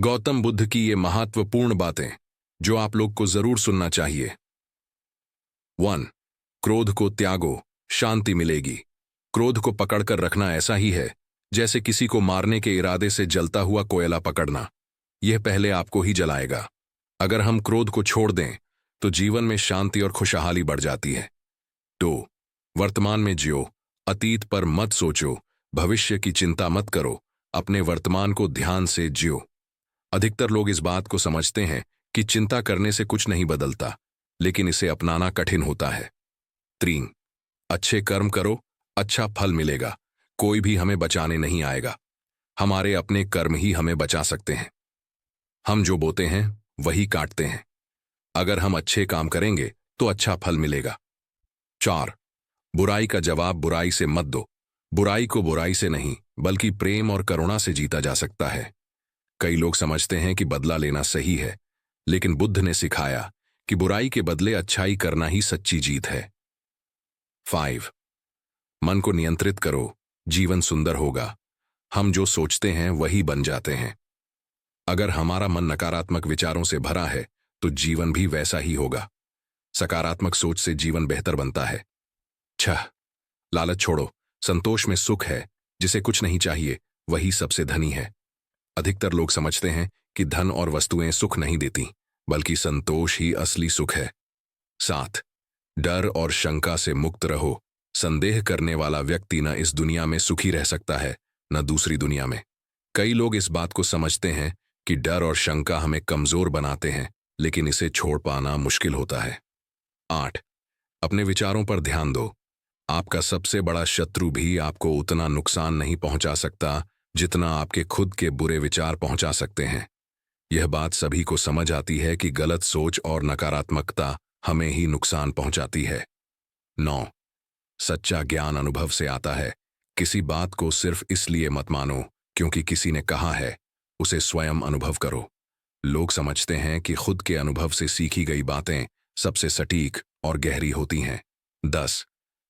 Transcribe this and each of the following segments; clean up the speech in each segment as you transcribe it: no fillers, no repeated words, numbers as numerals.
गौतम बुद्ध की ये महत्वपूर्ण बातें जो आप लोग को जरूर सुनना चाहिए। 1. क्रोध को त्यागो, शांति मिलेगी। क्रोध को पकड़कर रखना ऐसा ही है जैसे किसी को मारने के इरादे से जलता हुआ कोयला पकड़ना। यह पहले आपको ही जलाएगा। अगर हम क्रोध को छोड़ दें तो जीवन में शांति और खुशहाली बढ़ जाती है। 2. वर्तमान में जियो, अतीत पर मत सोचो, भविष्य की चिंता मत करो, अपने वर्तमान को ध्यान से जियो। अधिकतर लोग इस बात को समझते हैं कि चिंता करने से कुछ नहीं बदलता, लेकिन इसे अपनाना कठिन होता है। 3. अच्छे कर्म करो, अच्छा फल मिलेगा। कोई भी हमें बचाने नहीं आएगा। हमारे अपने कर्म ही हमें बचा सकते हैं। हम जो बोते हैं वही काटते हैं। अगर हम अच्छे काम करेंगे तो अच्छा फल मिलेगा। 4. बुराई का जवाब बुराई से मत दो। बुराई को बुराई से नहीं बल्कि प्रेम और करुणा से जीता जा सकता है। कई लोग समझते हैं कि बदला लेना सही है, लेकिन बुद्ध ने सिखाया कि बुराई के बदले अच्छाई करना ही सच्ची जीत है। 5. मन को नियंत्रित करो, जीवन सुंदर होगा। हम जो सोचते हैं वही बन जाते हैं। अगर हमारा मन नकारात्मक विचारों से भरा है तो जीवन भी वैसा ही होगा। सकारात्मक सोच से जीवन बेहतर बनता है। 6. लालच छोड़ो, संतोष में सुख है। जिसे कुछ नहीं चाहिए वही सबसे धनी है। अधिकतर लोग समझते हैं कि धन और वस्तुएं सुख नहीं देती, बल्कि संतोष ही असली सुख है। 7. डर और शंका से मुक्त रहो। संदेह करने वाला व्यक्ति न इस दुनिया में सुखी रह सकता है न दूसरी दुनिया में। कई लोग इस बात को समझते हैं कि डर और शंका हमें कमजोर बनाते हैं, लेकिन इसे छोड़ पाना मुश्किल होता है। 8. अपने विचारों पर ध्यान दो। आपका सबसे बड़ा शत्रु भी आपको उतना नुकसान नहीं पहुंचा सकता जितना आपके खुद के बुरे विचार पहुंचा सकते हैं। यह बात सभी को समझ आती है कि गलत सोच और नकारात्मकता हमें ही नुकसान पहुंचाती है। 9. सच्चा ज्ञान अनुभव से आता है। किसी बात को सिर्फ इसलिए मत मानो क्योंकि किसी ने कहा है, उसे स्वयं अनुभव करो। लोग समझते हैं कि खुद के अनुभव से सीखी गई बातें सबसे सटीक और गहरी होती हैं। 10.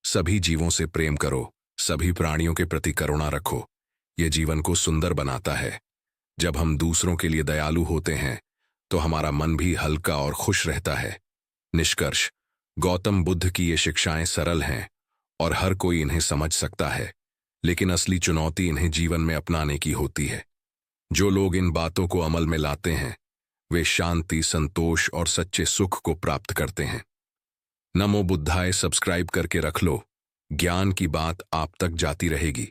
सभी जीवों से प्रेम करो, सभी प्राणियों के प्रति करुणा रखो। यह जीवन को सुंदर बनाता है। जब हम दूसरों के लिए दयालु होते हैं तो हमारा मन भी हल्का और खुश रहता है। निष्कर्ष, गौतम बुद्ध की ये शिक्षाएं सरल हैं और हर कोई इन्हें समझ सकता है, लेकिन असली चुनौती इन्हें जीवन में अपनाने की होती है। जो लोग इन बातों को अमल में लाते हैं वे शांति, संतोष और सच्चे सुख को प्राप्त करते हैं। नमो बुद्धाय सब्सक्राइब करके रख लो। ज्ञान की बात आप तक जाती रहेगी।